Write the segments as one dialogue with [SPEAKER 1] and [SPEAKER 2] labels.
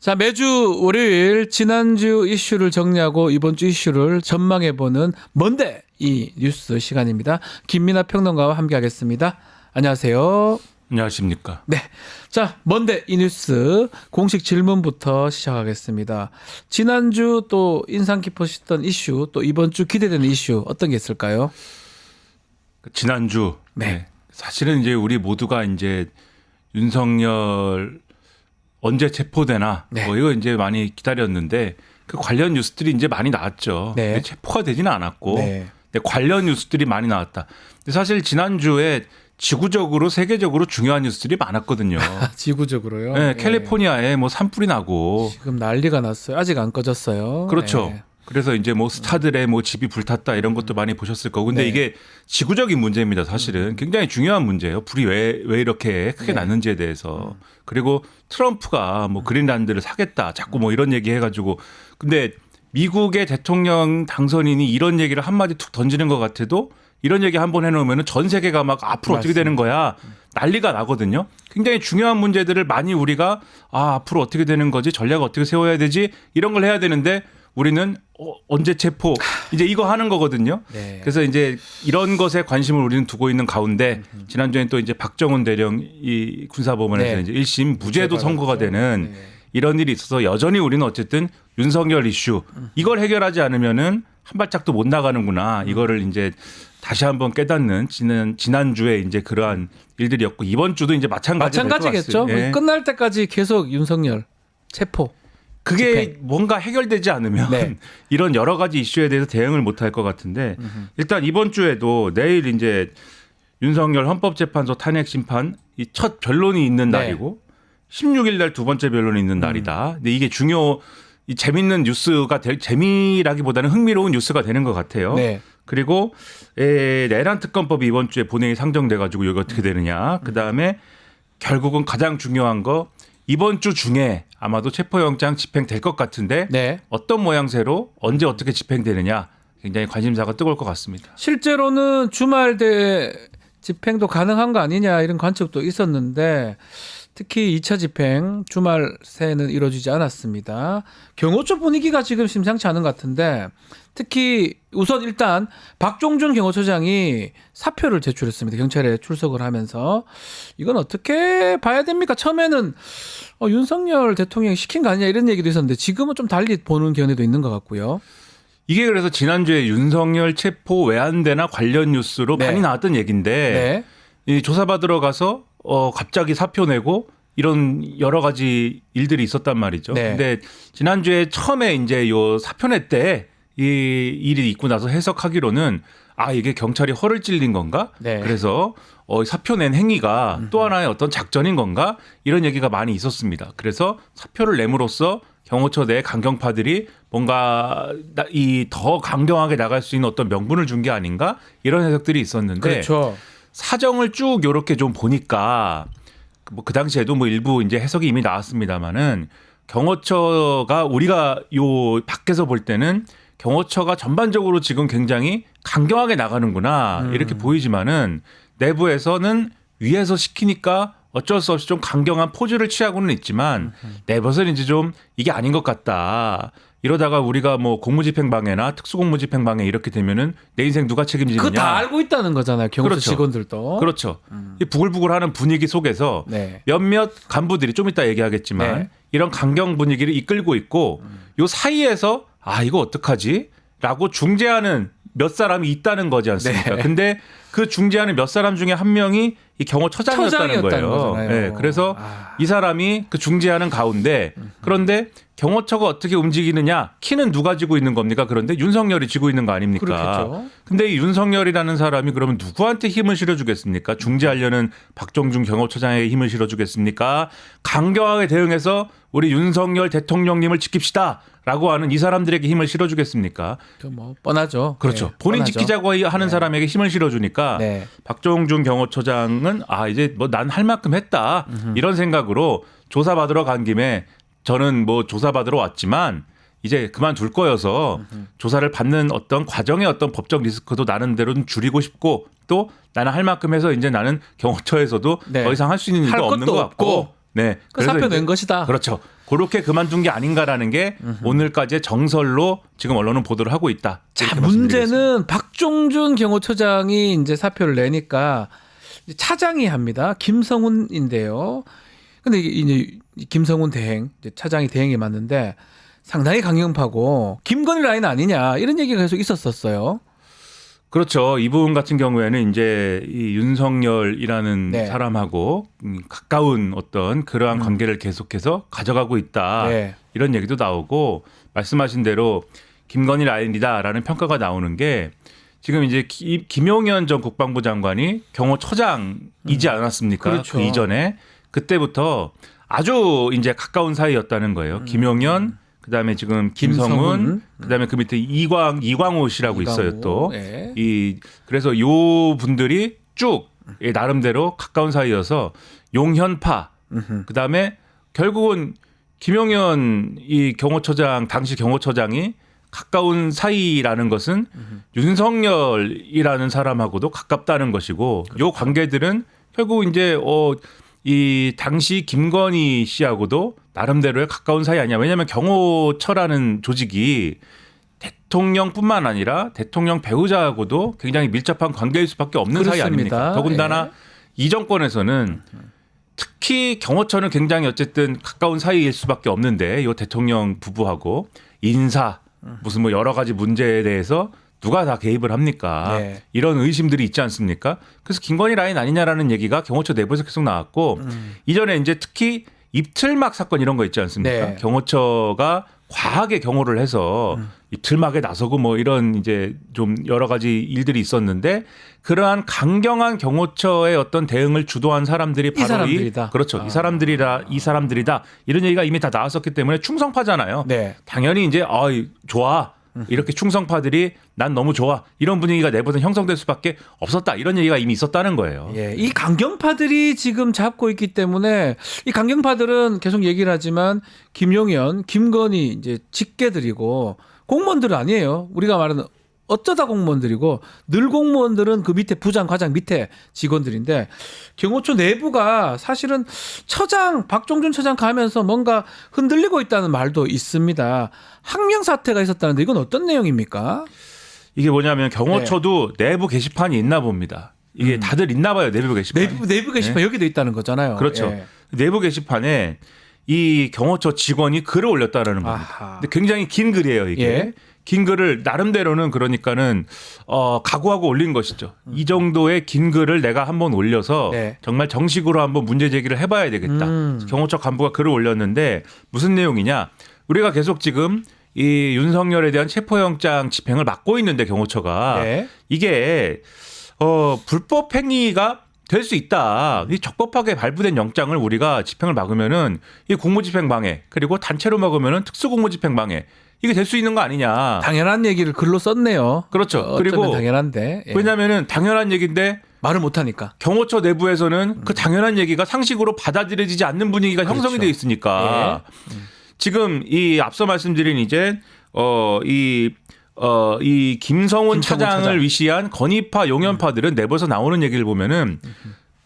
[SPEAKER 1] 자, 매주 월요일 지난주 이슈를 정리하고 이번 주 이슈를 전망해보는 뭔데 이 뉴스 시간입니다. 김민하 평론가와 함께하겠습니다. 안녕하세요.
[SPEAKER 2] 안녕하십니까.
[SPEAKER 1] 네, 자, 뭔데 이 뉴스 공식 질문부터 시작하겠습니다. 지난주 또 인상 깊으셨던 이슈, 또 이번 주 기대되는 이슈 어떤 게 있을까요?
[SPEAKER 2] 지난주
[SPEAKER 1] 네.
[SPEAKER 2] 사실은 이제 우리 모두가 이제 윤석열 언제 체포되나
[SPEAKER 1] 네.
[SPEAKER 2] 뭐 이거 이제 많이 기다렸는데 그 관련 뉴스들이 이제 많이 나왔죠.
[SPEAKER 1] 네.
[SPEAKER 2] 근데 체포가 되지는 않았고
[SPEAKER 1] 네.
[SPEAKER 2] 근데 관련 뉴스들이 많이 나왔다. 근데 사실 지난주에 지구적으로 세계적으로 중요한 뉴스들이 많았거든요.
[SPEAKER 1] 지구적으로요.
[SPEAKER 2] 네,
[SPEAKER 1] 네.
[SPEAKER 2] 캘리포니아에 뭐 산불이 나고
[SPEAKER 1] 지금 난리가 났어요. 아직 안 꺼졌어요.
[SPEAKER 2] 그렇죠.
[SPEAKER 1] 네.
[SPEAKER 2] 그래서 이제 뭐 스타들의 뭐 집이 불탔다 이런 것도 많이 보셨을 거고. 근데
[SPEAKER 1] 네.
[SPEAKER 2] 이게 지구적인 문제입니다. 사실은 굉장히 중요한 문제예요. 불이 왜 이렇게 크게
[SPEAKER 1] 네.
[SPEAKER 2] 났는지에 대해서. 그리고 트럼프가 뭐 그린란드를 사겠다 자꾸 뭐 이런 얘기 해가지고. 근데 미국의 대통령 당선인이 이런 얘기를 한마디 툭 던지는 것 같아도 이런 얘기 한번 해놓으면 전 세계가 막 앞으로 어떻게 되는 거야 난리가 나거든요. 굉장히 중요한 문제들을 많이 우리가 앞으로 어떻게 되는 거지, 전략을 어떻게 세워야 되지, 이런 걸 해야 되는데 우리는 언제 체포 이제 이거 하는 거거든요.
[SPEAKER 1] 네.
[SPEAKER 2] 그래서 이제 이런 것에 관심을 우리는 두고 있는 가운데 지난주엔 또 이제 박정훈 대령 이 군사법원에서
[SPEAKER 1] 네.
[SPEAKER 2] 이제 1심 무죄도
[SPEAKER 1] 무죄
[SPEAKER 2] 선고가
[SPEAKER 1] 받았죠.
[SPEAKER 2] 되는
[SPEAKER 1] 네.
[SPEAKER 2] 이런 일이 있어서 여전히 우리는 어쨌든 윤석열 이슈 이걸 해결하지 않으면은 한 발짝도 못 나가는구나. 이거를 이제 다시 한번 깨닫는 지난주에 이제 그러한 일들이었고 이번 주도 이제
[SPEAKER 1] 마찬가지겠죠.
[SPEAKER 2] 예.
[SPEAKER 1] 끝날 때까지 계속 윤석열 체포.
[SPEAKER 2] 그게
[SPEAKER 1] 집행.
[SPEAKER 2] 뭔가 해결되지 않으면
[SPEAKER 1] 네.
[SPEAKER 2] 이런 여러 가지 이슈에 대해서 대응을 못 할 것 같은데 일단 이번 주에도 내일 이제 윤석열 헌법재판소 탄핵 심판 이 첫 변론이 있는
[SPEAKER 1] 네.
[SPEAKER 2] 날이고 16일 날 두 번째 변론이 있는 날이다. 근데 이게 이 재밌는 뉴스가 재미라기보다는 흥미로운 뉴스가 되는 것 같아요.
[SPEAKER 1] 네.
[SPEAKER 2] 그리고 내란 특검법이 이번 주에 본회의 상정돼 가지고 이게 어떻게 되느냐. 그다음에 결국은 가장 중요한 거 이번 주 중에 아마도 체포영장 집행될 것 같은데
[SPEAKER 1] 네.
[SPEAKER 2] 어떤 모양새로 언제 어떻게 집행되느냐 굉장히 관심사가 뜨거울 것 같습니다.
[SPEAKER 1] 실제로는 주말대 집행도 가능한 거 아니냐 이런 관측도 있었는데 특히 2차 집행 주말 새는 이루어지지 않았습니다. 경호처 분위기가 지금 심상치 않은 것 같은데 특히 우선 일단 박종준 경호처장이 사표를 제출했습니다. 경찰에 출석을 하면서 이건 어떻게 봐야 됩니까? 처음에는 윤석열 대통령이 시킨 거 아니냐 이런 얘기도 있었는데 지금은 좀 달리 보는 견해도 있는 것 같고요.
[SPEAKER 2] 이게 그래서 지난주에 윤석열 체포 왜 안 되나 관련 뉴스로
[SPEAKER 1] 네.
[SPEAKER 2] 많이 나왔던 얘기인데 이 조사받으러 가서 갑자기 사표 내고 이런 여러 가지 일들이 있었단 말이죠.
[SPEAKER 1] 네.
[SPEAKER 2] 근데 지난주에 처음에 이제 요 사표내 때 이 일이 있고 나서 해석하기로는 이게 경찰이 허를 찔린 건가?
[SPEAKER 1] 네.
[SPEAKER 2] 그래서 사표 낸 행위가 또 하나의 어떤 작전인 건가? 이런 얘기가 많이 있었습니다. 그래서 사표를 내므로써 경호처 내 강경파들이 뭔가 더 강경하게 나갈 수 있는 어떤 명분을 준 게 아닌가? 이런 해석들이 있었는데
[SPEAKER 1] 그렇죠.
[SPEAKER 2] 사정을 쭉 이렇게 좀 보니까 뭐 그 당시에도 뭐 일부 이제 해석이 이미 나왔습니다만은 경호처가 우리가 요 밖에서 볼 때는 경호처가 전반적으로 지금 굉장히 강경하게 나가는구나 이렇게 보이지만은 내부에서는 위에서 시키니까 어쩔 수 없이 좀 강경한 포즈를 취하고는 있지만 내부에서는 이제 좀 이게 아닌 것 같다. 이러다가 우리가 뭐 공무집행방해나 특수공무집행방해 이렇게 되면은 내 인생 누가 책임지느냐.
[SPEAKER 1] 그거 다 알고 있다는 거잖아요. 경호처
[SPEAKER 2] 그렇죠.
[SPEAKER 1] 직원들도.
[SPEAKER 2] 그렇죠. 이 부글부글하는 분위기 속에서
[SPEAKER 1] 네.
[SPEAKER 2] 몇몇 간부들이 좀 이따 얘기하겠지만
[SPEAKER 1] 네.
[SPEAKER 2] 이런 강경 분위기를 이끌고 있고 요 사이에서 이거 어떡하지? 라고 중재하는 몇 사람이 있다는 거지 않습니까?
[SPEAKER 1] 네.
[SPEAKER 2] 근데 그 중재하는 몇 사람 중에 한 명이 이 경호처장이었다는 거예요.
[SPEAKER 1] 거잖아요.
[SPEAKER 2] 네, 그래서 이 사람이 그 중재하는 가운데 그런데 경호처가 어떻게 움직이느냐 키는 누가 쥐고 있는 겁니까? 그런데 윤석열이 쥐고 있는 거 아닙니까?
[SPEAKER 1] 그렇겠죠.
[SPEAKER 2] 근데 이 윤석열이라는 사람이 그러면 누구한테 힘을 실어주겠습니까? 중재하려는 박종준 경호처장에게 힘을 실어주겠습니까? 강경하게 대응해서 우리 윤석열 대통령님을 지킵시다 라고 하는 이 사람들에게 힘을 실어주겠습니까?
[SPEAKER 1] 뭐 뻔하죠.
[SPEAKER 2] 그렇죠.
[SPEAKER 1] 네,
[SPEAKER 2] 본인
[SPEAKER 1] 뻔하죠.
[SPEAKER 2] 지키자고 하는
[SPEAKER 1] 네.
[SPEAKER 2] 사람에게 힘을 실어주니까
[SPEAKER 1] 네.
[SPEAKER 2] 박종준 경호처장은 이제 뭐 난 할 만큼 했다 이런 생각으로 조사받으러 간 김에 저는 뭐 조사받으러 왔지만 이제 그만둘 거여서 조사를 받는 어떤 과정의 어떤 법적 리스크도 나름대로 좀 줄이고 싶고 또 나는 할 만큼 해서 이제 나는 경호처에서도
[SPEAKER 1] 네.
[SPEAKER 2] 더 이상 할 수 있는
[SPEAKER 1] 할
[SPEAKER 2] 일도 없는
[SPEAKER 1] 것도
[SPEAKER 2] 것 같고
[SPEAKER 1] 없고.
[SPEAKER 2] 네.
[SPEAKER 1] 그 사표
[SPEAKER 2] 이제
[SPEAKER 1] 낸 것이다.
[SPEAKER 2] 그렇죠. 그렇게 그만둔 게 아닌가라는 게 오늘까지의 정설로 지금 언론은 보도를 하고 있다.
[SPEAKER 1] 자,
[SPEAKER 2] 이렇게 말씀드리겠습니다.
[SPEAKER 1] 문제는 박종준 경호처장이 이제 사표를 내니까 이제 차장이 합니다. 김성훈인데요. 근데 이제 김성훈 대행, 이제 차장이 대행이 맞는데 상당히 강경파고 김건희 라인 아니냐 이런 얘기가 계속 있었었어요.
[SPEAKER 2] 그렇죠. 이분 같은 경우에는 이제 이 윤석열이라는
[SPEAKER 1] 네.
[SPEAKER 2] 사람하고 가까운 어떤 그러한 관계를 계속해서 가져가고 있다.
[SPEAKER 1] 네.
[SPEAKER 2] 이런 얘기도 나오고 말씀하신 대로 김건희 라인이다라는 평가가 나오는 게 지금 이제 김용현 전 국방부 장관이 경호처장이지 않았습니까?
[SPEAKER 1] 그렇죠.
[SPEAKER 2] 그 이전에 그때부터 아주 이제 가까운 사이였다는 거예요. 김용현 그다음에 지금 김성훈, 그다음에 그 밑에 이광호 씨라고 있어요 또.
[SPEAKER 1] 예.
[SPEAKER 2] 그래서 요 분들이 쭉 나름대로 가까운 사이여서 용현파. 그다음에 결국은 김용현 이 경호처장 당시 경호처장이 가까운 사이라는 것은 윤석열이라는 사람하고도 가깝다는 것이고 요 관계들은 결국 이제 이 당시 김건희 씨하고도 나름대로의 가까운 사이 아니냐. 왜냐하면 경호처라는 조직이 대통령뿐만 아니라 대통령 배우자하고도 굉장히 밀접한 관계일 수밖에 없는 사이
[SPEAKER 1] 그렇습니다.
[SPEAKER 2] 아닙니까? 더군다나
[SPEAKER 1] 예.
[SPEAKER 2] 이 정권에서는 특히 경호처는 굉장히 어쨌든 가까운 사이일 수밖에 없는데 이 대통령 부부하고 인사 무슨 뭐 여러 가지 문제에 대해서 누가 다 개입을 합니까?
[SPEAKER 1] 네.
[SPEAKER 2] 이런 의심들이 있지 않습니까? 그래서 김건희 라인 아니냐라는 얘기가 경호처 내부에서 계속 나왔고 이전에 이제 특히 입틀막 사건 이런 거 있지 않습니까?
[SPEAKER 1] 네.
[SPEAKER 2] 경호처가 과하게 경호를 해서 입틀막에 나서고 뭐 이런 이제 좀 여러 가지 일들이 있었는데 그러한 강경한 경호처의 어떤 대응을 주도한 사람들이 바로
[SPEAKER 1] 사람들이다.
[SPEAKER 2] 그렇죠. 이 사람들이다. 이런 얘기가 이미 다 나왔었기 때문에 충성파잖아요.
[SPEAKER 1] 네.
[SPEAKER 2] 당연히 이제 좋아. 이렇게 충성파들이 난 너무 좋아. 이런 분위기가 내부에서 형성될 수밖에 없었다. 이런 얘기가 이미 있었다는 거예요.
[SPEAKER 1] 예, 이 강경파들이 지금 잡고 있기 때문에 이 강경파들은 계속 얘기를 하지만 김용현, 김건희 이제 직계들이고 공무원들은 아니에요. 우리가 말하는 어쩌다 공무원들이고 늘 공무원들은 그 밑에 부장, 과장 밑에 직원들인데 경호처 내부가 사실은 박종준 처장 가면서 뭔가 흔들리고 있다는 말도 있습니다. 항명 사태가 있었다는데 이건 어떤 내용입니까?
[SPEAKER 2] 이게 뭐냐면 경호처도 내부 게시판이 있나 봅니다. 이게 다들 있나 봐요. 내부 게시판.
[SPEAKER 1] 내부 게시판 여기도 있다는 거잖아요.
[SPEAKER 2] 그렇죠.
[SPEAKER 1] 예.
[SPEAKER 2] 내부 게시판에 이 경호처 직원이 글을 올렸다라는 겁니다.
[SPEAKER 1] 아하.
[SPEAKER 2] 근데 굉장히 긴 글이에요, 이게.
[SPEAKER 1] 예.
[SPEAKER 2] 긴 글을 나름대로는 그러니까는 각오하고 올린 것이죠. 이 정도의 긴 글을 내가 한번 올려서
[SPEAKER 1] 네.
[SPEAKER 2] 정말 정식으로 한번 문제 제기를 해봐야 되겠다. 경호처 간부가 글을 올렸는데 무슨 내용이냐? 우리가 계속 지금 이 윤석열에 대한 체포영장 집행을 막고 있는데 경호처가
[SPEAKER 1] 네.
[SPEAKER 2] 이게 불법 행위가 될 수 있다. 이 적법하게 발부된 영장을 우리가 집행을 막으면은 이 공무집행 방해 그리고 단체로 막으면은 특수공무집행 방해 이게 될 수 있는 거 아니냐.
[SPEAKER 1] 당연한 얘기를 글로 썼네요.
[SPEAKER 2] 그렇죠.
[SPEAKER 1] 어쩌면
[SPEAKER 2] 그리고
[SPEAKER 1] 당연한데 예.
[SPEAKER 2] 왜냐하면은 당연한 얘기인데
[SPEAKER 1] 말을 못하니까.
[SPEAKER 2] 경호처 내부에서는 그 당연한 얘기가 상식으로 받아들여지지 않는 분위기가
[SPEAKER 1] 그렇죠.
[SPEAKER 2] 형성이 돼 있으니까 지금 이 앞서 말씀드린 이제 이 김성훈 차장을
[SPEAKER 1] 차장.
[SPEAKER 2] 위시한 건의파 용연파들은 내부에서 나오는 얘기를 보면은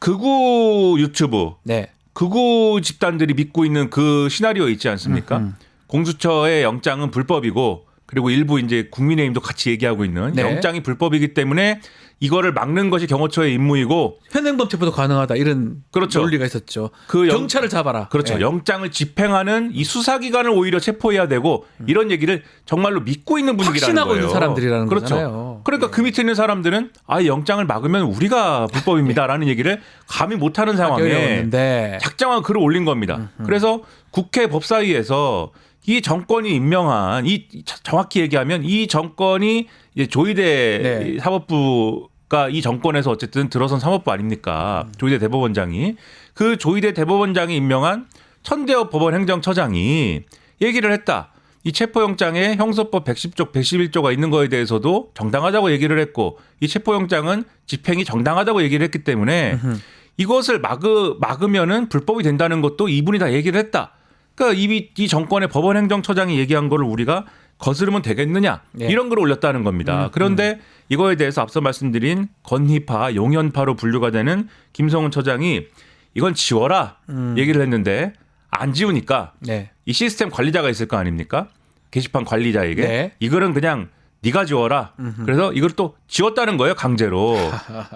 [SPEAKER 2] 극우 유튜브
[SPEAKER 1] 네.
[SPEAKER 2] 극우 집단들이 믿고 있는 그 시나리오 있지 않습니까? 공수처의 영장은 불법이고 그리고 일부 이제 국민의힘도 같이 얘기하고 있는
[SPEAKER 1] 네.
[SPEAKER 2] 영장이 불법이기 때문에 이거를 막는 것이 경호처의 임무이고
[SPEAKER 1] 현행범 체포도 가능하다 이런
[SPEAKER 2] 그렇죠.
[SPEAKER 1] 논리가 있었죠.
[SPEAKER 2] 그
[SPEAKER 1] 경찰을 잡아라.
[SPEAKER 2] 그렇죠.
[SPEAKER 1] 예.
[SPEAKER 2] 영장을 집행하는 이 수사기관을 오히려 체포해야 되고 이런 얘기를 정말로 믿고 있는 분위기라는
[SPEAKER 1] 확신하고
[SPEAKER 2] 거예요.
[SPEAKER 1] 있는 사람들이라는
[SPEAKER 2] 그렇죠.
[SPEAKER 1] 거잖아요.
[SPEAKER 2] 그러니까 그 밑에 있는 사람들은 영장을 막으면 우리가 불법입니다라는 얘기를 감히 못하는 상황에
[SPEAKER 1] 어려웠는데.
[SPEAKER 2] 작정한 글을 올린 겁니다. 그래서 국회 법사위에서 이 정권이 임명한 정확히 얘기하면 이 정권이 이제 조희대
[SPEAKER 1] 네.
[SPEAKER 2] 사법부가 이 정권에서 어쨌든 들어선 사법부 아닙니까? 조희대 대법원장이 그 조희대 대법원장이 임명한 천대엽 법원 행정처장이 얘기를 했다. 이 체포영장에 형사법 110조, 111조가 있는 거에 대해서도 정당하다고 얘기를 했고 이 체포영장은 집행이 정당하다고 얘기를 했기 때문에 이것을 막으면은 불법이 된다는 것도 이분이 다 얘기를 했다. 그러니까 이 정권의 법원 행정처장이 얘기한 거를 우리가 거스르면 되겠느냐
[SPEAKER 1] 네.
[SPEAKER 2] 이런 글을 올렸다는 겁니다. 그런데 이거에 대해서 앞서 말씀드린 건희파, 용현파로 분류가 되는 김성훈 처장이 이건 지워라 얘기를 했는데 안 지우니까
[SPEAKER 1] 네.
[SPEAKER 2] 이 시스템 관리자가 있을 거 아닙니까? 게시판 관리자에게
[SPEAKER 1] 네.
[SPEAKER 2] 이거는 그냥 네가 지워라. 그래서 이걸 또 지웠다는 거예요, 강제로.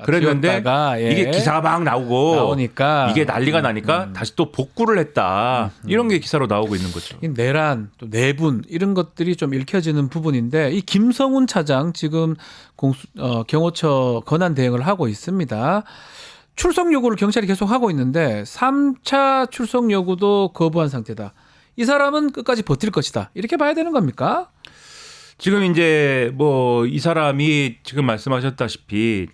[SPEAKER 2] 그랬는데
[SPEAKER 1] 지웠다가, 예.
[SPEAKER 2] 이게 기사가 막
[SPEAKER 1] 나오니까
[SPEAKER 2] 이게 난리가 나니까 다시 또 복구를 했다. 이런 게 기사로 나오고 있는 거죠.
[SPEAKER 1] 이 내란, 또 내분 이런 것들이 좀 읽혀지는 부분인데 이 김성훈 차장 지금 경호처 권한 대행을 하고 있습니다. 출석 요구를 경찰이 계속 하고 있는데 3차 출석 요구도 거부한 상태다. 이 사람은 끝까지 버틸 것이다. 이렇게 봐야 되는 겁니까?
[SPEAKER 2] 지금 이제 뭐 이 사람이 지금 말씀하셨다시피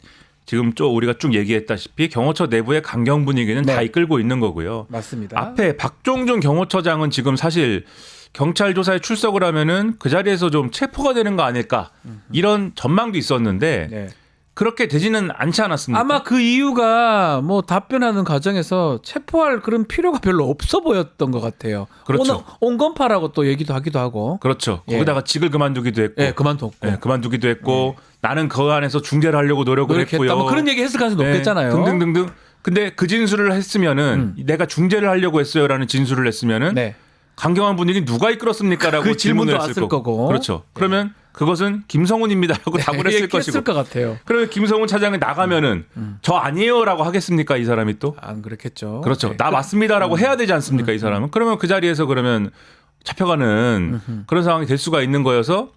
[SPEAKER 2] 지금 좀 우리가 쭉 얘기했다시피 경호처 내부의 강경 분위기는
[SPEAKER 1] 네.
[SPEAKER 2] 다 이끌고 있는 거고요.
[SPEAKER 1] 맞습니다.
[SPEAKER 2] 앞에 박종준 경호처장은 지금 사실 경찰 조사에 출석을 하면은 그 자리에서 좀 체포가 되는 거 아닐까 이런 전망도 있었는데
[SPEAKER 1] 네.
[SPEAKER 2] 그렇게 되지는 않지 않았습니까?
[SPEAKER 1] 아마 그 이유가 뭐 답변하는 과정에서 체포할 그런 필요가 별로 없어 보였던 것 같아요.
[SPEAKER 2] 그렇죠.
[SPEAKER 1] 온건파라고 또 얘기도 하기도 하고.
[SPEAKER 2] 그렇죠.
[SPEAKER 1] 예.
[SPEAKER 2] 거기다가 직을 그만두기도 했고,
[SPEAKER 1] 예, 그만뒀고.
[SPEAKER 2] 그만두기도 했고, 나는 그 안에서 중재를 하려고 노력을
[SPEAKER 1] 노력했다.
[SPEAKER 2] 했고요.
[SPEAKER 1] 뭐 그런 얘기 했을 가능성이 높겠잖아요.
[SPEAKER 2] 등등등등. 근데 그 진술을 했으면은 내가 중재를 하려고 했어요라는 진술을 했으면은
[SPEAKER 1] 네.
[SPEAKER 2] 강경한 분위기 누가 이끌었습니까라고
[SPEAKER 1] 그 질문도
[SPEAKER 2] 질문을 했을
[SPEAKER 1] 왔을 거고.
[SPEAKER 2] 그렇죠. 그러면 그것은 김성훈입니다라고 답을 했을 것이고.
[SPEAKER 1] 했을 것 같아요.
[SPEAKER 2] 그러면 김성훈 차장이 나가면은 저 아니에요라고 하겠습니까 이 사람이 또?
[SPEAKER 1] 안 그렇겠죠.
[SPEAKER 2] 그렇죠.
[SPEAKER 1] 네.
[SPEAKER 2] 나 맞습니다라고 해야 되지 않습니까 이 사람은? 그러면 그 자리에서 그러면 잡혀가는 그런 상황이 될 수가 있는 거여서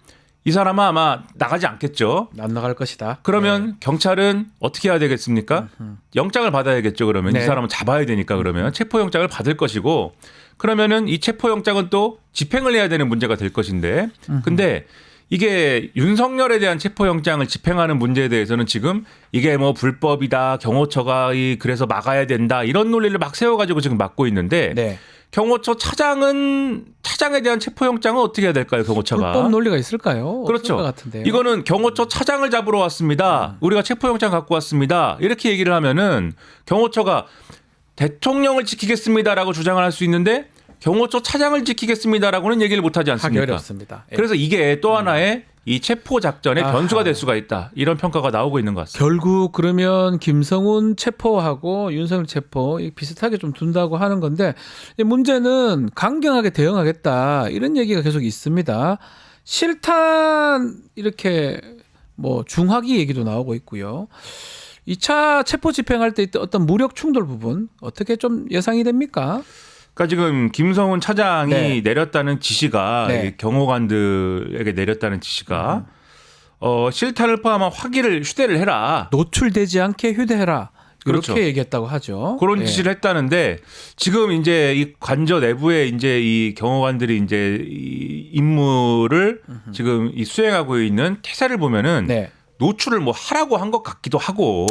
[SPEAKER 2] 이 사람은 아마 나가지 않겠죠.
[SPEAKER 1] 안 나갈 것이다.
[SPEAKER 2] 그러면 경찰은 어떻게 해야 되겠습니까? 영장을 받아야겠죠. 그러면
[SPEAKER 1] 네.
[SPEAKER 2] 이 사람은 잡아야 되니까 그러면 체포영장을 받을 것이고 그러면은 이 체포영장은 또 집행을 해야 되는 문제가 될 것인데 근데 이게 윤석열에 대한 체포영장을 집행하는 문제에 대해서는 지금 이게 뭐 불법이다 경호처가 그래서 막아야 된다 이런 논리를 막 세워가지고 지금 막고 있는데
[SPEAKER 1] 네.
[SPEAKER 2] 경호처 차장에 대한 체포영장은 어떻게 해야 될까요 경호처가?
[SPEAKER 1] 불법 논리가 있을까요?
[SPEAKER 2] 그렇죠.
[SPEAKER 1] 없을 것 같은데요.
[SPEAKER 2] 이거는 경호처 차장을 잡으러 왔습니다. 우리가 체포영장 갖고 왔습니다. 이렇게 얘기를 하면은 경호처가 대통령을 지키겠습니다라고 주장을 할 수 있는데 경호처 차장을 지키겠습니다라고는 얘기를 못하지
[SPEAKER 1] 하기
[SPEAKER 2] 않습니까?
[SPEAKER 1] 어렵습니다. 예.
[SPEAKER 2] 그래서 이게 또 하나의 이 체포 작전의
[SPEAKER 1] 아하.
[SPEAKER 2] 변수가 될 수가 있다. 이런 평가가 나오고 있는 것 같습니다.
[SPEAKER 1] 결국 그러면 김성훈 체포하고 윤석열 체포 비슷하게 좀 둔다고 하는 건데 문제는 강경하게 대응하겠다 이런 얘기가 계속 있습니다. 실탄 이렇게 뭐 중화기 얘기도 나오고 있고요. 2차 체포 집행할 때 어떤 무력 충돌 부분 어떻게 좀 예상이 됩니까?
[SPEAKER 2] 그러니까 지금 김성훈 차장이
[SPEAKER 1] 네.
[SPEAKER 2] 내렸다는 지시가
[SPEAKER 1] 네.
[SPEAKER 2] 이 경호관들에게 내렸다는 지시가 실탄을 포함한 화기를 휴대를 해라.
[SPEAKER 1] 노출되지 않게 휴대해라. 이렇게
[SPEAKER 2] 그렇죠.
[SPEAKER 1] 얘기했다고 하죠.
[SPEAKER 2] 그런
[SPEAKER 1] 예.
[SPEAKER 2] 지시를 했다는데 지금 이제 이 관저 내부에 이제 이 경호관들이 이제 이 임무를 지금 이 수행하고 있는 태세를 보면은
[SPEAKER 1] 네.
[SPEAKER 2] 노출을 뭐 하라고 한 것 같기도 하고.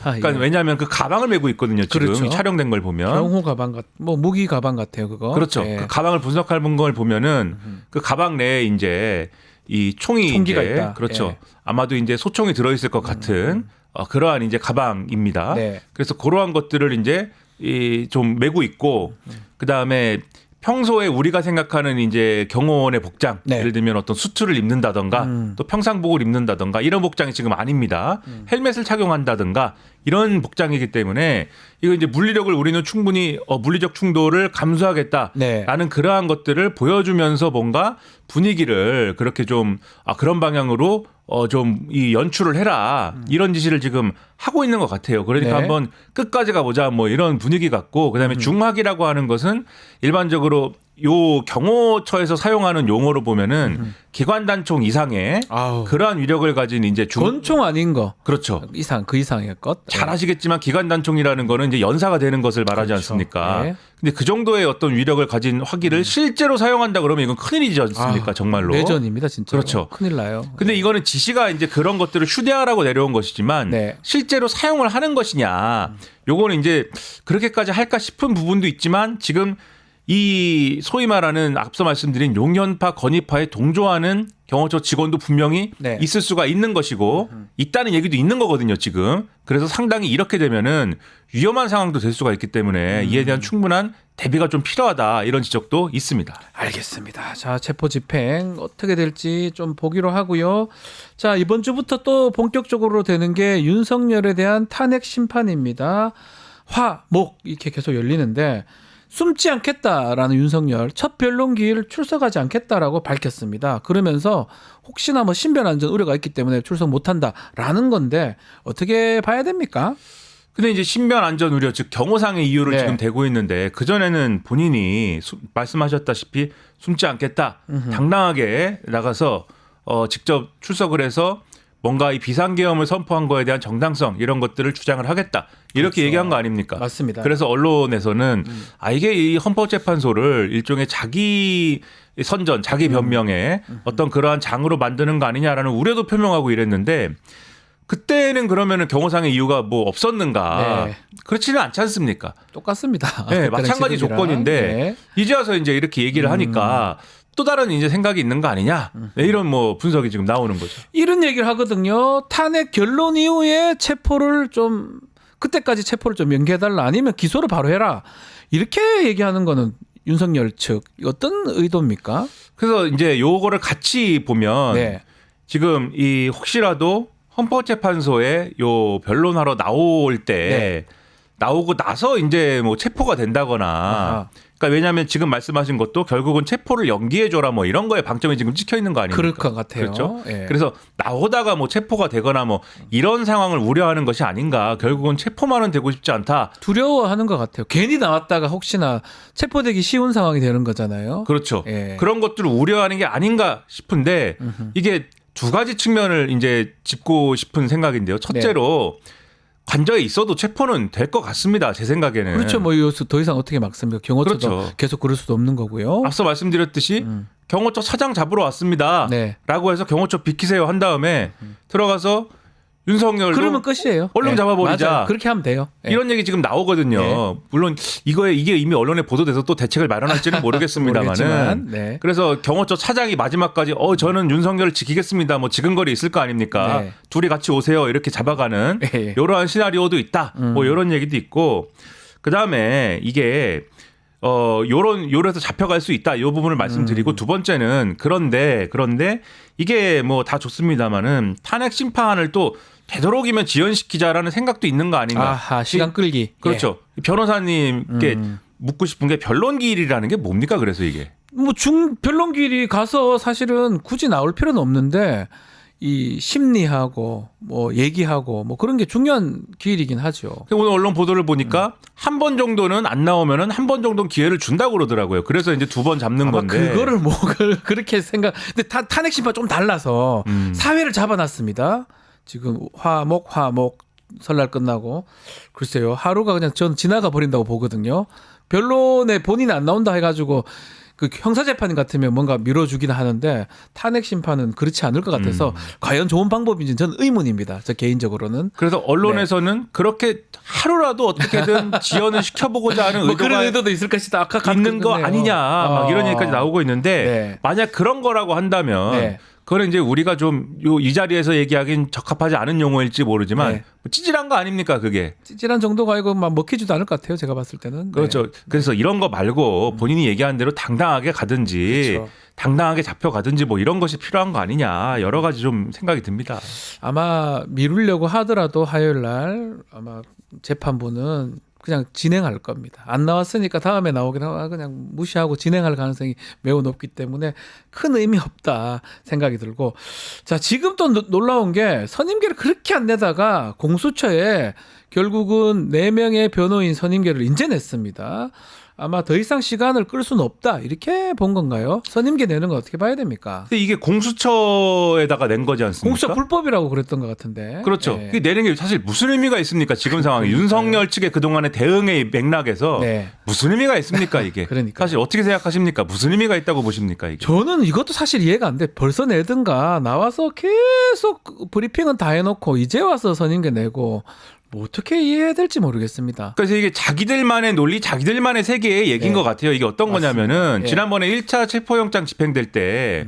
[SPEAKER 2] 그러니까
[SPEAKER 1] 예.
[SPEAKER 2] 왜냐하면 그 가방을 메고 있거든요. 지금
[SPEAKER 1] 그렇죠.
[SPEAKER 2] 이 촬영된 걸 보면.
[SPEAKER 1] 경호 가방 뭐 무기 가방 같아요, 그거.
[SPEAKER 2] 그렇죠.
[SPEAKER 1] 예.
[SPEAKER 2] 그 가방을 분석할 걸 보면은 그 가방 내에 이제 이 총이
[SPEAKER 1] 총기가
[SPEAKER 2] 이제
[SPEAKER 1] 있다.
[SPEAKER 2] 그렇죠.
[SPEAKER 1] 예.
[SPEAKER 2] 아마도 이제 소총이 들어있을 것 같은 그러한 이제 가방입니다.
[SPEAKER 1] 네.
[SPEAKER 2] 그래서 그러한 것들을 이제 이 좀 메고 있고 그 다음에 평소에 우리가 생각하는 이제 경호원의 복장,
[SPEAKER 1] 네.
[SPEAKER 2] 예를 들면 어떤 수트를 입는다던가 또 평상복을 입는다던가 이런 복장이 지금 아닙니다. 헬멧을 착용한다던가 이런 복장이기 때문에 이거 이제 물리력을 우리는 충분히 물리적 충돌을 감수하겠다라는
[SPEAKER 1] 네.
[SPEAKER 2] 그러한 것들을 보여주면서 뭔가 분위기를 그렇게 좀 그런 방향으로 좀 이 연출을 해라 이런 지시를 지금 하고 있는 것 같아요. 그러니까
[SPEAKER 1] 네.
[SPEAKER 2] 한번 끝까지 가보자 뭐 이런 분위기 같고 그다음에 중화기라고 하는 것은 일반적으로 요 경호처에서 사용하는 용어로 보면은 기관단총 이상의
[SPEAKER 1] 아우.
[SPEAKER 2] 그러한 위력을 가진 이제
[SPEAKER 1] 권총 아닌 거
[SPEAKER 2] 그렇죠.
[SPEAKER 1] 그 이상의 것.
[SPEAKER 2] 잘 아시겠지만 기관단총이라는 거는 이제 연사가 되는 것을 말하지
[SPEAKER 1] 그렇죠.
[SPEAKER 2] 않습니까?
[SPEAKER 1] 네.
[SPEAKER 2] 근데 그 정도의 어떤 위력을 가진 화기를 실제로 사용한다 그러면 이건 큰일이지 않습니까? 정말로.
[SPEAKER 1] 내전입니다, 진짜.
[SPEAKER 2] 그렇죠.
[SPEAKER 1] 큰일 나요.
[SPEAKER 2] 근데 이거는 지시가 이제 그런 것들을 휴대하라고 내려온 것이지만
[SPEAKER 1] 네.
[SPEAKER 2] 실제로 사용을 하는 것이냐. 요거는 이제 그렇게까지 할까 싶은 부분도 있지만 지금 이 소위 말하는 앞서 말씀드린 용연파 건의파에 동조하는 경호처 직원도 분명히
[SPEAKER 1] 네.
[SPEAKER 2] 있을 수가 있는 것이고 있다는 얘기도 있는 거거든요 지금. 그래서 상당히 이렇게 되면은 위험한 상황도 될 수가 있기 때문에 이에 대한 충분한 대비가 좀 필요하다 이런 지적도 있습니다.
[SPEAKER 1] 알겠습니다. 자, 체포 집행 어떻게 될지 좀 보기로 하고요. 자, 이번 주부터 또 본격적으로 되는 게 윤석열에 대한 탄핵 심판입니다. 화, 목 이렇게 계속 열리는데 숨지 않겠다라는 윤석열 첫 변론기일 출석하지 않겠다라고 밝혔습니다. 그러면서 혹시나 뭐 신변 안전 우려가 있기 때문에 출석 못한다라는 건데 어떻게 봐야 됩니까?
[SPEAKER 2] 근데 이제 신변 안전 우려 즉 경호상의 이유를
[SPEAKER 1] 네.
[SPEAKER 2] 지금 대고 있는데 그 전에는 본인이 말씀하셨다시피 숨지 않겠다 당당하게 나가서 직접 출석을 해서 뭔가 이 비상계엄을 선포한 거에 대한 정당성 이런 것들을 주장을 하겠다 이렇게
[SPEAKER 1] 그렇죠.
[SPEAKER 2] 얘기한 거 아닙니까?
[SPEAKER 1] 맞습니다.
[SPEAKER 2] 그래서 언론에서는 이게 이 헌법재판소를 일종의 자기 선전, 자기 변명에 어떤 그러한 장으로 만드는 거 아니냐라는 우려도 표명하고 이랬는데 그때는 그러면은 경호상의 이유가 뭐 없었는가?
[SPEAKER 1] 네.
[SPEAKER 2] 그렇지는 않지 않습니까?
[SPEAKER 1] 똑같습니다.
[SPEAKER 2] 네,
[SPEAKER 1] 그때랑
[SPEAKER 2] 마찬가지
[SPEAKER 1] 지금이랑.
[SPEAKER 2] 조건인데
[SPEAKER 1] 네.
[SPEAKER 2] 이제 와서 이제 이렇게 얘기를 하니까 또 다른 이제 생각이 있는 거 아니냐? 네, 이런 뭐 분석이 지금 나오는 거죠.
[SPEAKER 1] 이런 얘기를 하거든요. 탄핵 결론 이후에 체포를 좀 그때까지 체포를 좀 연기해달라 아니면 기소를 바로 해라 이렇게 얘기하는 거는 윤석열 측 어떤 의도입니까?
[SPEAKER 2] 그래서 이제 요거를 같이 보면
[SPEAKER 1] 네.
[SPEAKER 2] 지금 이 혹시라도 헌법재판소에 요 변론하러 나올 때 나오고 나서 이제 뭐 체포가 된다거나
[SPEAKER 1] 아하.
[SPEAKER 2] 그러니까 왜냐하면 지금 말씀하신 것도 결국은 체포를 연기해줘라 뭐 이런 거에 방점이 지금 찍혀 있는 거 아닙니까?
[SPEAKER 1] 그럴 것 같아요.
[SPEAKER 2] 그렇죠.
[SPEAKER 1] 예.
[SPEAKER 2] 그래서 나오다가 뭐 체포가 되거나 뭐 이런 상황을 우려하는 것이 아닌가. 결국은 체포만은 되고 싶지 않다.
[SPEAKER 1] 두려워하는 것 같아요. 괜히 나왔다가 혹시나 체포되기 쉬운 상황이 되는 거잖아요.
[SPEAKER 2] 그렇죠.
[SPEAKER 1] 예.
[SPEAKER 2] 그런 것들을 우려하는 게 아닌가 싶은데 이게 두 가지 측면을 이제 짚고 싶은 생각인데요. 첫째로 관저에 있어도 체포는 될 것 같습니다. 제 생각에는.
[SPEAKER 1] 그렇죠. 뭐 이거 더 이상 어떻게 막습니까? 경호처도
[SPEAKER 2] 그렇죠.
[SPEAKER 1] 계속 그럴 수도 없는 거고요.
[SPEAKER 2] 앞서 말씀드렸듯이 경호처 차장 잡으러 왔습니다.
[SPEAKER 1] 네.
[SPEAKER 2] 라고 해서 경호처 비키세요 한 다음에 들어가서 윤석열도
[SPEAKER 1] 그러면 끝이에요.
[SPEAKER 2] 얼른 잡아버리자.
[SPEAKER 1] 맞아요. 그렇게 하면 돼요. 예.
[SPEAKER 2] 이런 얘기 지금 나오거든요.
[SPEAKER 1] 네.
[SPEAKER 2] 물론 이게 이미 언론에 보도돼서 또 대책을 마련할지는 모르겠습니다만은.
[SPEAKER 1] 모르겠지만, 네.
[SPEAKER 2] 그래서 경호처 차장이 마지막까지 저는 윤석열을 지키겠습니다. 뭐 지근거리 있을 거 아닙니까?
[SPEAKER 1] 네.
[SPEAKER 2] 둘이 같이 오세요. 이렇게 잡아가는
[SPEAKER 1] 예.
[SPEAKER 2] 이러한 시나리오도 있다. 뭐 이런 얘기도 있고 그 다음에 이게 요래서 잡혀갈 수 있다. 이 부분을 말씀드리고 두 번째는 그런데 이게 뭐 다 좋습니다만은 탄핵 심판을 또 되도록이면 지연시키자라는 생각도 있는 거 아닌가.
[SPEAKER 1] 아하, 시간 끌기.
[SPEAKER 2] 그렇죠. 변호사님께 묻고 싶은 게 변론기일이라는 게 뭡니까? 그래서 이게.
[SPEAKER 1] 뭐 변론기일이 가서 사실은 굳이 나올 필요는 없는데 이 심리하고 뭐 얘기하고 뭐 그런 게 중요한 기일이긴 하죠.
[SPEAKER 2] 오늘 언론 보도를 보니까 한 번 정도는 안 나오면은 한 번 정도는 기회를 준다고 그러더라고요. 그래서 이제 두 번 잡는
[SPEAKER 1] 아마
[SPEAKER 2] 건데.
[SPEAKER 1] 그거를 뭐 그렇게 생각. 근데 탄핵 심판 좀 달라서 사회를 잡아놨습니다. 지금 화목 설날 끝나고 글쎄요 하루가 그냥 전 지나가 버린다고 보거든요. 변론에 본인이 안 나온다 해가지고 그 형사재판 같으면 뭔가 밀어주긴 하는데 탄핵 심판은 그렇지 않을 것 같아서 과연 좋은 방법인지는 저는 의문입니다. 저 개인적으로는.
[SPEAKER 2] 그래서 언론에서는 그렇게 하루라도 어떻게든 지연을 시켜보고자 하는
[SPEAKER 1] 뭐 그런
[SPEAKER 2] 의도가
[SPEAKER 1] 의도도 있을 것이다. 아까
[SPEAKER 2] 있는 거 아니냐 막 이런 얘기까지 나오고 있는데
[SPEAKER 1] 네.
[SPEAKER 2] 만약 그런 거라고 한다면
[SPEAKER 1] 네.
[SPEAKER 2] 그거는 이제 우리가 좀 이 자리에서 얘기하긴 적합하지 않은 용어일지 모르지만
[SPEAKER 1] 네.
[SPEAKER 2] 찌질한 거 아닙니까 그게.
[SPEAKER 1] 찌질한 정도가 아니고 막 먹히지도 않을 것 같아요. 제가 봤을 때는.
[SPEAKER 2] 그렇죠.
[SPEAKER 1] 네.
[SPEAKER 2] 그래서 이런 거 말고 본인이 얘기한 대로 당당하게 가든지
[SPEAKER 1] 그렇죠.
[SPEAKER 2] 당당하게 잡혀가든지 뭐 이런 것이 필요한 거 아니냐 여러 가지 좀 생각이 듭니다.
[SPEAKER 1] 아마 미루려고 하더라도 화요일 날 아마 재판부는 그냥 진행할 겁니다. 안 나왔으니까 다음에 나오긴 하고 그냥 무시하고 진행할 가능성이 매우 높기 때문에 큰 의미 없다 생각이 들고 자 지금 또 놀라운 게 선임계를 그렇게 안 내다가 공수처에 결국은 4명의 변호인 선임계를 인제 냈습니다. 아마 더 이상 시간을 끌 수는 없다 이렇게 본 건가요? 선임계 내는 건 어떻게 봐야 됩니까?
[SPEAKER 2] 근데 이게 공수처에다가 낸 거지 않습니까?
[SPEAKER 1] 공수처 불법이라고 그랬던 것 같은데.
[SPEAKER 2] 그렇죠.
[SPEAKER 1] 네.
[SPEAKER 2] 그게 내는 게 사실 무슨 의미가 있습니까? 지금 상황에 윤석열 측의 그동안의 대응의 맥락에서
[SPEAKER 1] 네.
[SPEAKER 2] 무슨 의미가 있습니까 이게?
[SPEAKER 1] 그러니까요.
[SPEAKER 2] 사실 어떻게 생각하십니까? 무슨 의미가 있다고 보십니까 이게?
[SPEAKER 1] 저는 이것도 사실 이해가 안 돼. 벌써 내든가 나와서 계속 브리핑은 다 해놓고 이제 와서 선임계 내고 뭐 어떻게 이해해야 될지 모르겠습니다.
[SPEAKER 2] 그래서 이게 자기들만의 논리, 자기들만의 세계의 얘기인
[SPEAKER 1] 네.
[SPEAKER 2] 것 같아요. 이게 어떤
[SPEAKER 1] 맞습니다.
[SPEAKER 2] 거냐면은
[SPEAKER 1] 예.
[SPEAKER 2] 지난번에 1차 체포영장 집행될 때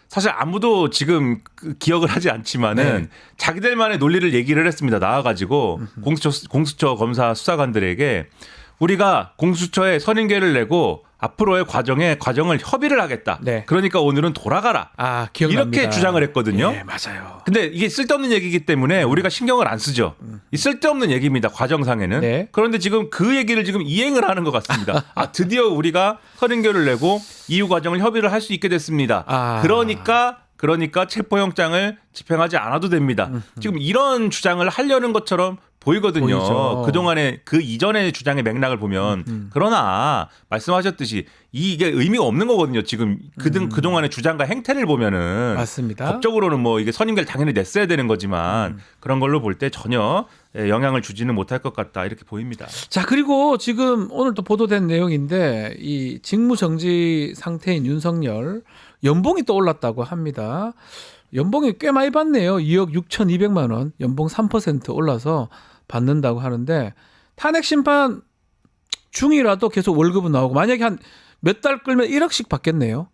[SPEAKER 2] 사실 아무도 지금 기억을 하지 않지만은
[SPEAKER 1] 네.
[SPEAKER 2] 자기들만의 논리를 얘기를 했습니다. 나와가지고 공수처 검사 수사관들에게 우리가 공수처에 선임계를 내고 앞으로의 과정을 협의를 하겠다.
[SPEAKER 1] 네.
[SPEAKER 2] 그러니까 오늘은 돌아가라.
[SPEAKER 1] 아, 기억납니다.
[SPEAKER 2] 이렇게 주장을 했거든요.
[SPEAKER 1] 예, 맞아요.
[SPEAKER 2] 근데 이게 쓸데없는 얘기이기 때문에 우리가 신경을 안 쓰죠. 이 쓸데없는 얘기입니다. 과정상에는.
[SPEAKER 1] 네.
[SPEAKER 2] 그런데 지금 그 얘기를 지금 이행을 하는 것 같습니다. 아, 드디어 우리가 서른결을 내고 이후 과정을 협의를 할 수 있게 됐습니다.
[SPEAKER 1] 아.
[SPEAKER 2] 그러니까 체포영장을 집행하지 않아도 됩니다. 지금 이런 주장을 하려는 것처럼 보이거든요.
[SPEAKER 1] 보이죠.
[SPEAKER 2] 그동안의 그 이전의 주장의 맥락을 보면 그러나 말씀하셨듯이 이게 의미가 없는 거거든요. 지금 그동안의 주장과 행태를 보면은
[SPEAKER 1] 맞습니다.
[SPEAKER 2] 법적으로는 뭐 이게 선임결 당연히 냈어야 되는 거지만 그런 걸로 볼 때 전혀 영향을 주지는 못할 것 같다 이렇게 보입니다.
[SPEAKER 1] 자, 그리고 지금 오늘 또 보도된 내용인데 이 직무정지 상태인 윤석열 연봉이 또 올랐다고 합니다. 연봉이 꽤 많이 받네요. 2억 6,200만 원, 연봉 3% 올라서 받는다고 하는데 탄핵 심판 중이라도 계속 월급은 나오고 만약에 한 몇 달 끌면 1억씩 받겠네요.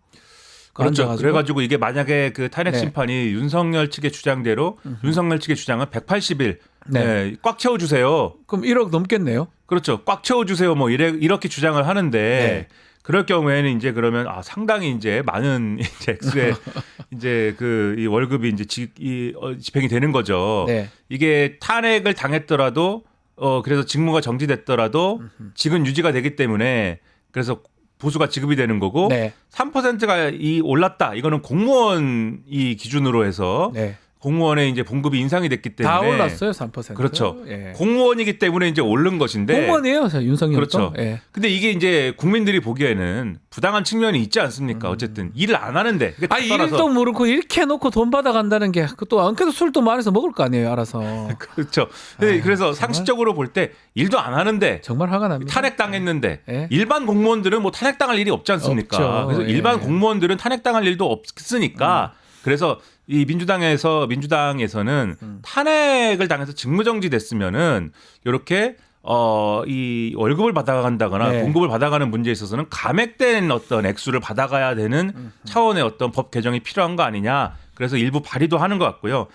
[SPEAKER 2] 그렇죠.
[SPEAKER 1] 앉아가지고.
[SPEAKER 2] 그래가지고 이게 만약에 그 탄핵
[SPEAKER 1] 네.
[SPEAKER 2] 심판이 윤석열 측의 주장대로 윤석열 측의 주장은 180일
[SPEAKER 1] 네.
[SPEAKER 2] 꽉 채워주세요.
[SPEAKER 1] 그럼 1억 넘겠네요.
[SPEAKER 2] 그렇죠. 꽉 채워주세요. 뭐 이렇게 주장을 하는데
[SPEAKER 1] 네.
[SPEAKER 2] 그럴 경우에는 이제 그러면 상당히 이제 많은 이제 액수의 이제 그 이 월급이 이제 집행이 되는 거죠.
[SPEAKER 1] 네.
[SPEAKER 2] 이게 탄핵을 당했더라도 그래서 직무가 정지됐더라도 직은 유지가 되기 때문에 그래서 보수가 지급이 되는 거고
[SPEAKER 1] 네.
[SPEAKER 2] 3%가 올랐다. 이거는 공무원 이 기준으로 해서
[SPEAKER 1] 네.
[SPEAKER 2] 공무원의 이제 봉급이 인상이 됐기 때문에
[SPEAKER 1] 다 올랐어요, 3%.
[SPEAKER 2] 그렇죠.
[SPEAKER 1] 예.
[SPEAKER 2] 공무원이기 때문에 이제 오른 것인데
[SPEAKER 1] 공무원이에요, 윤석열도.
[SPEAKER 2] 그렇죠.
[SPEAKER 1] 예.
[SPEAKER 2] 근데 이게 이제 국민들이 보기에는 부당한 측면이 있지 않습니까? 어쨌든 일을 안 하는데. 그게
[SPEAKER 1] 아, 일도 모르고 이렇게 해놓고 돈 받아간다는 게 또 안 그래도 술도 많이서 먹을 거 아니에요, 알아서.
[SPEAKER 2] 그렇죠. 근데 그래서
[SPEAKER 1] 정말?
[SPEAKER 2] 상식적으로 볼 때 일도 안 하는데
[SPEAKER 1] 정말 화가 납니다.
[SPEAKER 2] 탄핵당했는데
[SPEAKER 1] 예.
[SPEAKER 2] 일반 공무원들은 뭐 탄핵당할 일이 없지 않습니까?
[SPEAKER 1] 없죠.
[SPEAKER 2] 그래서
[SPEAKER 1] 예.
[SPEAKER 2] 일반 공무원들은 탄핵당할 일도 없으니까 그래서 이 민주당에서는 탄핵을 당해서 직무정지 됐으면은 이렇게 이 월급을 받아간다거나
[SPEAKER 1] 네.
[SPEAKER 2] 봉급을 받아가는 문제에 있어서는 감액된 어떤 액수를 받아가야 되는 차원의 어떤 법 개정이 필요한 거 아니냐. 그래서 일부 발의도 하는 것 같고요.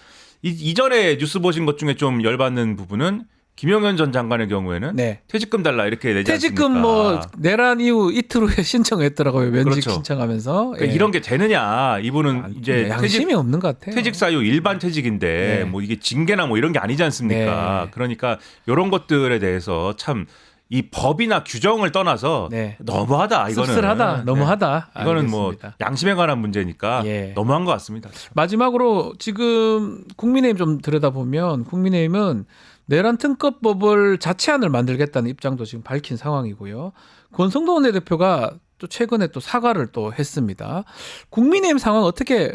[SPEAKER 2] 이전에 뉴스 보신 것 중에 좀 열받는 부분은 김용현 전 장관의 경우에는
[SPEAKER 1] 네.
[SPEAKER 2] 퇴직금 달라 이렇게 내지
[SPEAKER 1] 퇴직금
[SPEAKER 2] 않습니까?
[SPEAKER 1] 뭐 내란 이후 이틀 후에 신청했더라고요. 면직
[SPEAKER 2] 그렇죠.
[SPEAKER 1] 신청하면서.
[SPEAKER 2] 그러니까
[SPEAKER 1] 예.
[SPEAKER 2] 이런 게 되느냐. 이분은 이제
[SPEAKER 1] 양심이 없는 것 같아요.
[SPEAKER 2] 퇴직 사유 일반 퇴직인데
[SPEAKER 1] 네.
[SPEAKER 2] 뭐 이게 징계나 뭐 이런 게 아니지 않습니까?
[SPEAKER 1] 네.
[SPEAKER 2] 그러니까 이런 것들에 대해서 참 이 법이나 규정을 떠나서
[SPEAKER 1] 네.
[SPEAKER 2] 너무하다 이거는
[SPEAKER 1] 씁쓸하다,
[SPEAKER 2] 네.
[SPEAKER 1] 너무하다.
[SPEAKER 2] 이거는 뭐
[SPEAKER 1] 알겠습니다.
[SPEAKER 2] 양심에 관한 문제니까
[SPEAKER 1] 예.
[SPEAKER 2] 너무한 것 같습니다.
[SPEAKER 1] 마지막으로 지금 국민의힘 좀 들여다보면 국민의힘은 내란 특검법을 자체안을 만들겠다는 입장도 지금 밝힌 상황이고요. 권성동 원내대표가 또 최근에 또 사과를 또 했습니다. 국민의힘 상황 어떻게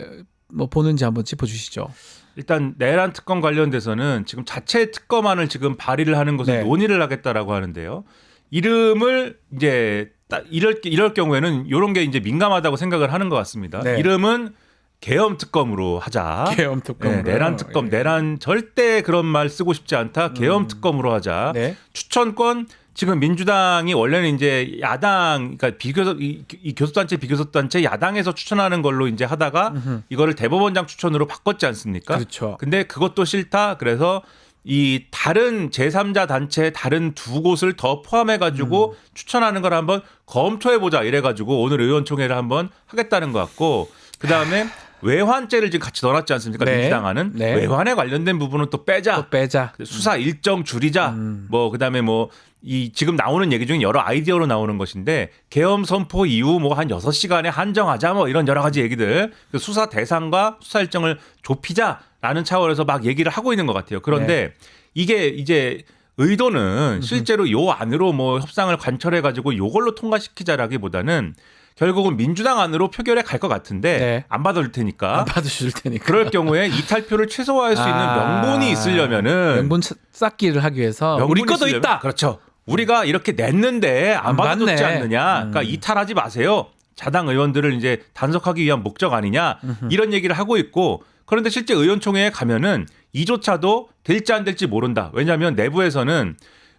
[SPEAKER 1] 뭐 보는지 한번 짚어주시죠.
[SPEAKER 2] 일단 내란 특검 관련돼서는 지금 자체 특검안을 지금 발의를 하는 것을
[SPEAKER 1] 네.
[SPEAKER 2] 논의를 하겠다라고 하는데요. 이름을 이제 이럴 경우에는 이런 게 이제 민감하다고 생각을 하는 것 같습니다.
[SPEAKER 1] 네.
[SPEAKER 2] 이름은 계엄 특검으로 하자.
[SPEAKER 1] 계엄 특검으로.
[SPEAKER 2] 내란 특검,
[SPEAKER 1] 예.
[SPEAKER 2] 내란 절대 그런 말 쓰고 싶지 않다. 계엄 특검으로 하자.
[SPEAKER 1] 네.
[SPEAKER 2] 추천권 지금 민주당이 원래는 이제 야당, 그러니까 이 교섭단체 비교섭단체 야당에서 추천하는 걸로 이제 하다가 이거를 대법원장 추천으로 바꿨지 않습니까?
[SPEAKER 1] 그렇죠.
[SPEAKER 2] 근데 그것도 싫다. 그래서 이 다른 제3자 단체 다른 두 곳을 더 포함해 가지고 추천하는 걸 한번 검토해 보자 이래 가지고 오늘 의원총회를 한번 하겠다는 것 같고 그다음에 외환죄를 지금 같이 넣어놨지 않습니까?
[SPEAKER 1] 네.
[SPEAKER 2] 민주당안은
[SPEAKER 1] 네.
[SPEAKER 2] 외환에 관련된 부분은 또 빼자.
[SPEAKER 1] 또 빼자.
[SPEAKER 2] 수사 일정 줄이자. 뭐 그다음에 뭐 이 지금 나오는 얘기 중에 여러 아이디어로 나오는 것인데 계엄 선포 이후 뭐 한 6시간에 한정하자 뭐 이런 여러 가지 얘기들. 수사 대상과 수사 일정을 좁히자라는 차원에서 막 얘기를 하고 있는 것 같아요. 그런데 이게 이제 의도는 실제로 요 안으로 뭐 협상을 관철해 가지고 요걸로 통과시키자라기보다는 결국은 민주당 안으로 표결에 갈 것 같은데
[SPEAKER 1] 네.
[SPEAKER 2] 안 받아줄 테니까.
[SPEAKER 1] 안 받으실 테니까.
[SPEAKER 2] 그럴 경우에 이탈표를 최소화할 수 있는 명분이 있으려면은
[SPEAKER 1] 명분 쌓기를 하기 위해서 우리 것도
[SPEAKER 2] 있으려면,
[SPEAKER 1] 있다.
[SPEAKER 2] 그렇죠. 우리가 이렇게 냈는데 안 받아줬지
[SPEAKER 1] 받네.
[SPEAKER 2] 않느냐. 그러니까 이탈하지 마세요. 자당 의원들을 이제 단속하기 위한 목적 아니냐. 이런 얘기를 하고 있고 그런데 실제 의원총회에 가면은 이조차도 될지 안 될지 모른다. 왜냐하면 내부에서는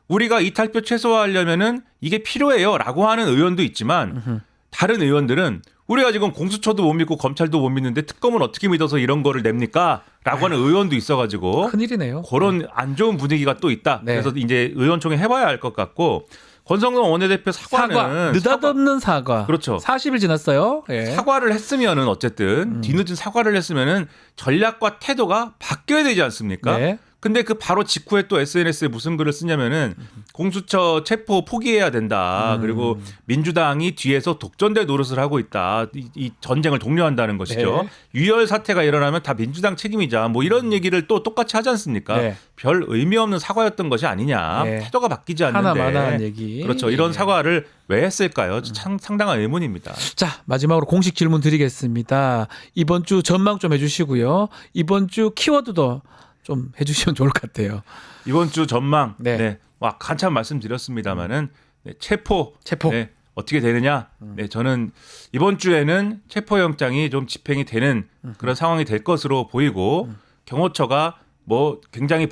[SPEAKER 2] 우리가 이탈표 최소화하려면은 이게 필요해요라고 하는 의원도 있지만 다른 의원들은 우리가 지금 공수처도 못 믿고 검찰도 못 믿는데 특검은 어떻게 믿어서 이런 거를 냅니까? 라고 하는 의원도 있어가지고
[SPEAKER 1] 큰일이네요.
[SPEAKER 2] 그런 안 좋은 분위기가 또 있다.
[SPEAKER 1] 네.
[SPEAKER 2] 그래서 이제 의원총회 해봐야 할 것 같고 권성동 원내대표 사과는
[SPEAKER 1] 느닷없는 사과.
[SPEAKER 2] 그렇죠.
[SPEAKER 1] 40일 지났어요. 예.
[SPEAKER 2] 사과를 했으면은 어쨌든 뒤늦은 사과를 했으면은 전략과 태도가 바뀌어야 되지 않습니까?
[SPEAKER 1] 네.
[SPEAKER 2] 근데 그 바로 직후에 또 SNS에 무슨 글을 쓰냐면은 공수처 체포 포기해야 된다. 그리고 민주당이 뒤에서 독전대 노릇을 하고 있다. 이 전쟁을 독려한다는 것이죠.
[SPEAKER 1] 네.
[SPEAKER 2] 유혈 사태가 일어나면 다 민주당 책임이자 뭐 이런 얘기를 또 똑같이 하지 않습니까?
[SPEAKER 1] 네.
[SPEAKER 2] 별 의미 없는 사과였던 것이 아니냐.
[SPEAKER 1] 네.
[SPEAKER 2] 태도가 바뀌지 않는데.
[SPEAKER 1] 하나마나한 얘기.
[SPEAKER 2] 그렇죠. 이런
[SPEAKER 1] 예.
[SPEAKER 2] 사과를 왜 했을까요? 상당한 의문입니다.
[SPEAKER 1] 자, 마지막으로 공식 질문 드리겠습니다. 이번 주 전망 좀 해주시고요. 이번 주 키워드도 좀 해주시면 좋을 것 같아요.
[SPEAKER 2] 이번 주 전망.
[SPEAKER 1] 네.
[SPEAKER 2] 네. 한참 말씀드렸습니다만은 네, 체포.
[SPEAKER 1] 체포.
[SPEAKER 2] 네, 어떻게 되느냐? 네, 저는 이번 주에는 체포영장이 좀 집행이 되는 그런 상황이 될 것으로 보이고 경호처가 뭐 굉장히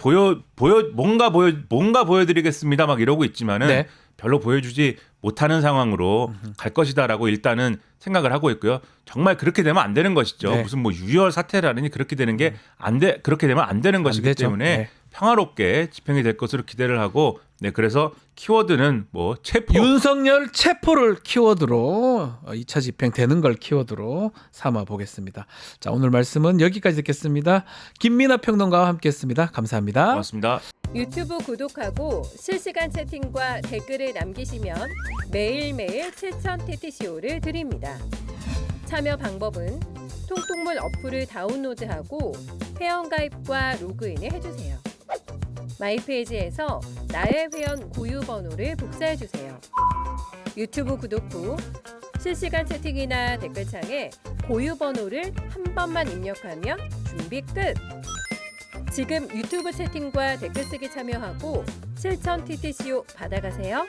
[SPEAKER 2] 뭔가 보여드리겠습니다 막 이러고 있지만은
[SPEAKER 1] 네.
[SPEAKER 2] 별로 보여주지 못하는 상황으로 갈 것이다라고 일단은 생각을 하고 있고요. 정말 그렇게 되면 안 되는 것이죠.
[SPEAKER 1] 네.
[SPEAKER 2] 무슨 뭐 유혈 사태라느니 그렇게 되는 게 그렇게 되면 안 되는 것이기
[SPEAKER 1] 되죠.
[SPEAKER 2] 때문에
[SPEAKER 1] 네.
[SPEAKER 2] 평화롭게 집행이 될 것으로 기대를 하고 네, 그래서 키워드는 뭐 체포.
[SPEAKER 1] 윤석열 체포를 키워드로 2차 집행 되는 걸 키워드로 삼아 보겠습니다. 자, 오늘 말씀은 여기까지 듣겠습니다. 김민하 평론가와 함께했습니다. 감사합니다.
[SPEAKER 2] 고맙습니다.
[SPEAKER 3] 유튜브 구독하고 실시간 채팅과 댓글을 남기시면 매일매일 7천 TTCO를 드립니다. 참여 방법은 통통물 어플을 다운로드하고 회원가입과 로그인을 해주세요. 마이페이지에서 나의 회원 고유 번호를 복사해주세요. 유튜브 구독 후 실시간 채팅이나 댓글창에 고유 번호를 한 번만 입력하면 준비 끝! 지금 유튜브 채팅과 댓글 쓰기 참여하고 실천 TTCO 받아가세요.